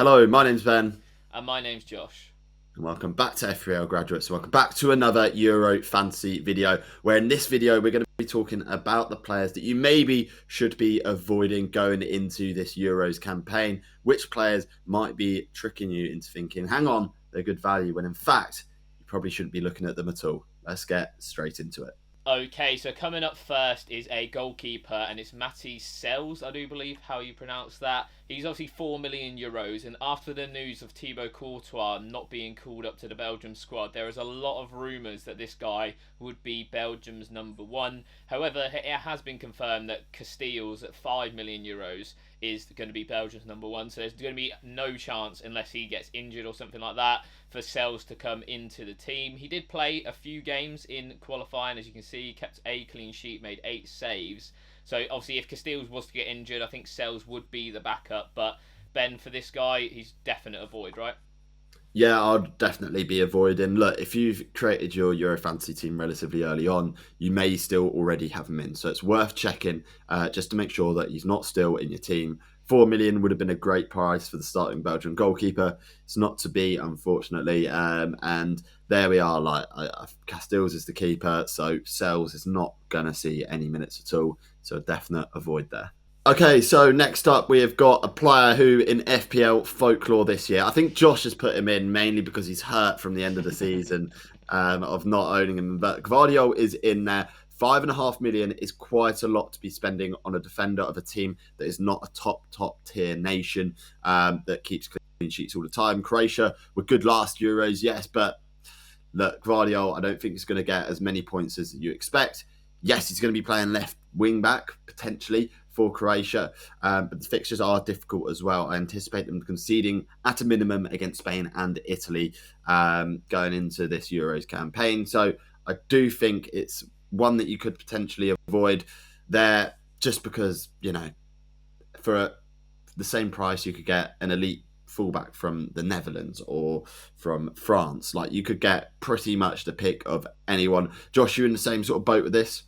Hello, my name's Ben, And my name's Josh. and welcome back to FPL Graduates. Welcome back to another Euro Fantasy video, where in this video we're going to be talking about the players that you maybe should be avoiding going into this Euros campaign. Which players might be tricking you into thinking, hang on, they're good value, when in fact, you probably shouldn't be looking at them at all. Let's get straight into it. Okay, so coming up first is a goalkeeper, and it's Matty Sells, I do believe how you pronounce that. He's obviously 4 million euros, and after the news of Thibaut Courtois not being called up to the Belgium squad, there is a lot of rumours that this guy would be Belgium's number one. However, it has been confirmed that Castells at 5 million euros is going to be Belgium's number one, so there's going to be no chance, unless he gets injured or something like that, for Sells to come into the team. He did play a few games in qualifying, as you can see. He kept a clean sheet, made 8 saves. So obviously, if Castells was to get injured, I think Sells would be the backup. But Ben, for this guy, he's definite avoid, right? Yeah, I'd definitely be avoiding. Look, if you've created your Euro Fantasy team relatively early on, you may still already have him in. So it's worth checking just to make sure that he's not still in your team. 4 million would have been a great price for the starting Belgian goalkeeper. It's not to be, unfortunately. And there we are. Castells is the keeper, so Sells is not going to see any minutes at all. So a definite avoid there. Okay, so next up we have got a player who in FPL folklore this year. I think Josh has put him in mainly because he's hurt from the end of the season of not owning him. But Gvardiol is in there. 5.5 million is quite a lot to be spending on a defender of a team that is not a top tier nation that keeps clean sheets all the time. Croatia were good last Euros, yes, but look, Gvardiol, I don't think he's going to get as many points as you expect. Yes, he's going to be playing left wing back potentially for Croatia, but the fixtures are difficult as well. I anticipate them conceding at a minimum against Spain and Italy going into this Euros campaign. So I do think it's one that you could potentially avoid there, just because, you know, for the same price you could get an elite fullback from the Netherlands or from France. Like, you could get pretty much the pick of anyone. Josh, you in the same sort of boat with this?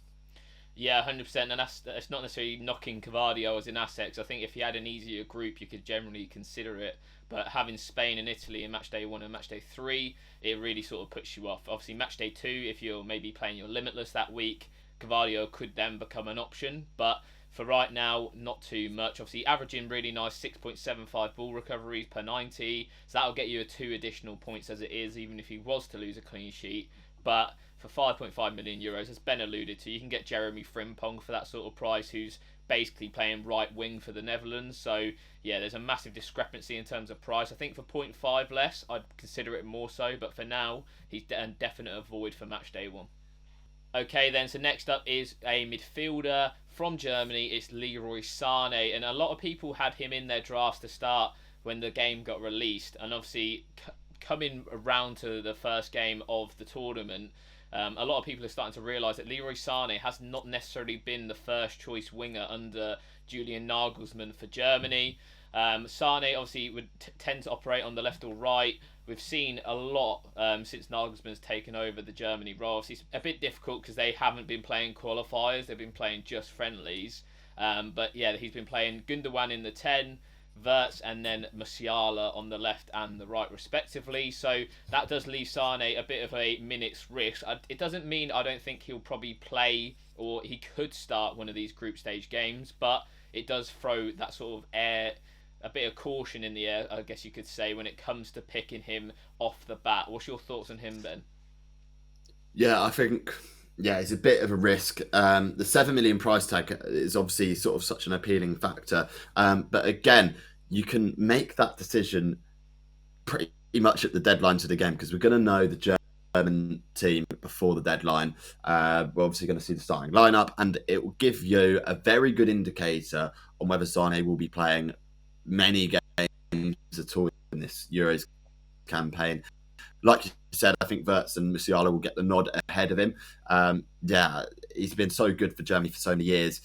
Yeah, 100%. And that's not necessarily knocking Cavadio as an asset, 'cause I think if you had an easier group, you could generally consider it. But having Spain and Italy in match day 1 and match day 3, it really sort of puts you off. Obviously, match day 2, if you're maybe playing your Limitless that week, Cavadio could then become an option. But for right now, not too much. Obviously, averaging really nice 6.75 ball recoveries per 90. So that'll get you a 2 additional points as it is, even if he was to lose a clean sheet. But for 5.5 million euros, as Ben alluded to, you can get Jeremy Frimpong for that sort of price, who's basically playing right wing for the Netherlands. So yeah, there's a massive discrepancy in terms of price. I think for 0.5 less, I'd consider it more so, but for now, he's a definite avoid for match day 1. Okay, then, so next up is a midfielder from Germany. It's Leroy Sané, and a lot of people had him in their drafts to start when the game got released, and obviously coming around to the first game of the tournament, a lot of people are starting to realise that Leroy Sané has not necessarily been the first choice winger under Julian Nagelsmann for Germany. Sane obviously would tend to operate on the left or right. We've seen a lot since Nagelsmann's taken over the Germany role. Obviously, it's a bit difficult because they haven't been playing qualifiers; they've been playing just friendlies. But yeah, he's been playing Gundogan in the 10, Wirtz, and then Musiala on the left and the right, respectively. So that does leave Sane a bit of a minutes risk. It doesn't mean I don't think he'll probably play, or he could start one of these group stage games, but it does throw that sort of a bit of caution in the air, I guess you could say, when it comes to picking him off the bat. What's your thoughts on him, Ben? Yeah, I think it's a bit of a risk. The 7 million price tag is obviously sort of such an appealing factor, but again, you can make that decision pretty much at the deadline to the game, because we're going to know the German team before the deadline. We're obviously going to see the starting lineup, and it will give you a very good indicator on whether Sane will be playing many games at all in this Euros campaign. Like you said, I think Wirtz and Musiala will get the nod ahead of him. Yeah, he's been so good for Germany for so many years.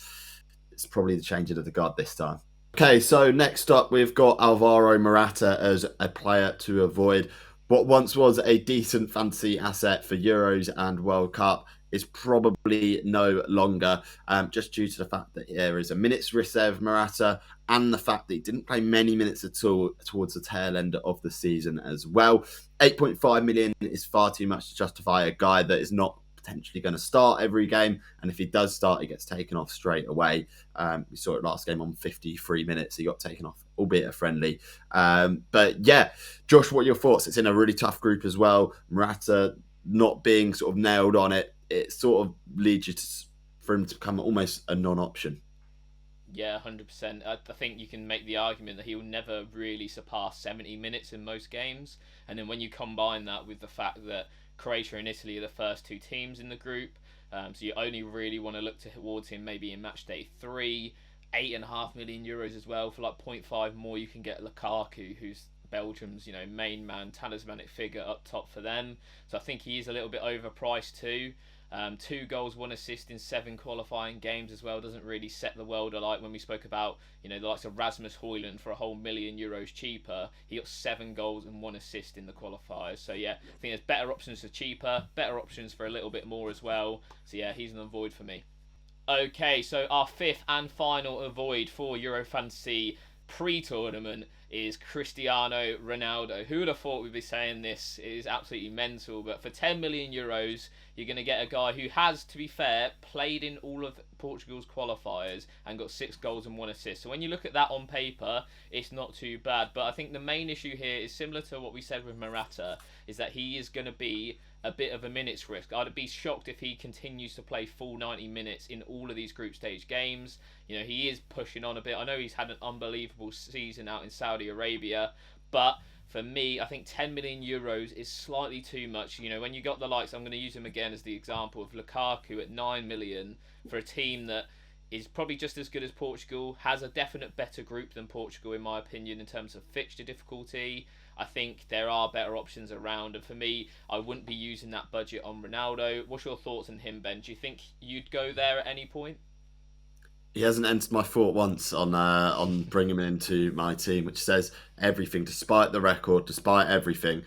It's probably the changing of the guard this time. Okay, so next up we've got Alvaro Morata as a player to avoid. What once was a decent fantasy asset for Euros and World Cup is probably no longer, just due to the fact that there is a minute's risk there of Morata, and the fact that he didn't play many minutes at all towards the tail end of the season as well. 8.5 million is far too much to justify a guy that is not potentially going to start every game, and if he does start, he gets taken off straight away. We saw it last game on 53 minutes. He got taken off, albeit a friendly. But yeah, Josh, what are your thoughts? It's in a really tough group as well. Morata not being sort of nailed on it, it sort of leads you for him to become almost a non-option. Yeah, 100%. I think you can make the argument that he will never really surpass 70 minutes in most games. And then when you combine that with the fact that Croatia and Italy are the first two teams in the group, so you only really want to look towards him maybe in match day 3, €8.5 million as well. For like 0.5 more, you can get Lukaku, who's Belgium's main man, talismanic figure up top for them. So I think he is a little bit overpriced too. 2 goals, 1 assist in 7 qualifying games as well doesn't really set the world alight. When we spoke about the likes of Rasmus Højlund for a whole €1 million cheaper, he got 7 goals and 1 assist in the qualifiers. So yeah, I think there's better options for cheaper, better options for a little bit more as well. So yeah, he's an avoid for me. Okay, so our 5th and final avoid for Euro Fantasy pre-tournament is Cristiano Ronaldo. Who would have thought we'd be saying this? It is absolutely mental. But for €10 million, you're going to get a guy who has, to be fair, played in all of Portugal's qualifiers and got 6 goals and 1 assist. So when you look at that on paper, it's not too bad. But I think the main issue here is similar to what we said with Morata, is that he is going to be a bit of a minutes risk. I'd be shocked if he continues to play full 90 minutes in all of these group stage games. He is pushing on a bit. I know he's had an unbelievable season out in Saudi Arabia, but for me, I think €10 million is slightly too much. When you got the likes, I'm going to use him again as the example of Lukaku at 9 million for a team that is probably just as good as Portugal, has a definite better group than Portugal in my opinion in terms of fixture difficulty. I think there are better options around, and for me, I wouldn't be using that budget on Ronaldo. What's your thoughts on him, Ben? Do you think you'd go there at any point? He hasn't entered my thought once on bringing him into my team, which says everything. Despite the record, despite everything,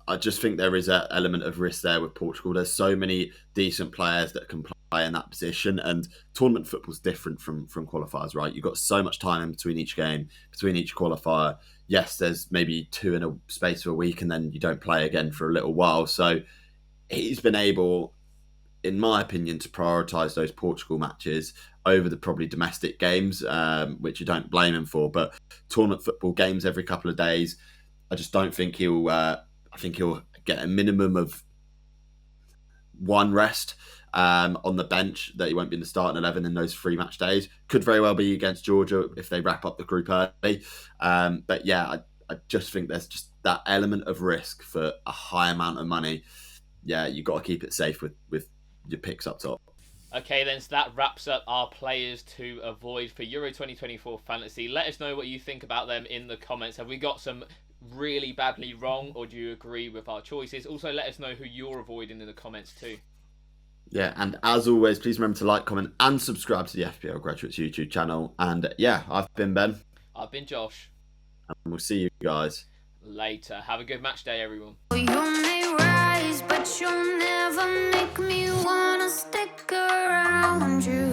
I just think there is an element of risk there with Portugal. There's so many decent players that can play in that position, and tournament football's different from qualifiers, right? You've got so much time in between each game, between each qualifier. Yes, there's maybe 2 in a space of a week, and then you don't play again for a little while. So he's been able, in my opinion, to prioritise those Portugal matches over the probably domestic games, which you don't blame him for. But tournament football games every couple of days, I just don't think he'll. I think he'll get a minimum of 1 rest on the bench, that he won't be in the starting 11 in those 3 match days. Could very well be against Georgia if they wrap up the group early. But yeah, I just think there's just that element of risk for a high amount of money. Yeah, you've got to keep it safe with your picks up top. Okay, then, so that wraps up our players to avoid for Euro 2024 Fantasy. Let us know what you think about them in the comments. Have we got some really badly wrong, or do you agree with our choices? Also, let us know who you're avoiding in the comments too. Yeah, and as always, please remember to like, comment, and subscribe to the FPL Graduates YouTube channel. And yeah, I've been Ben. I've been Josh. And we'll see you guys later. Have a good match day, everyone. You may rise, but you'll never make me wanna stick around you.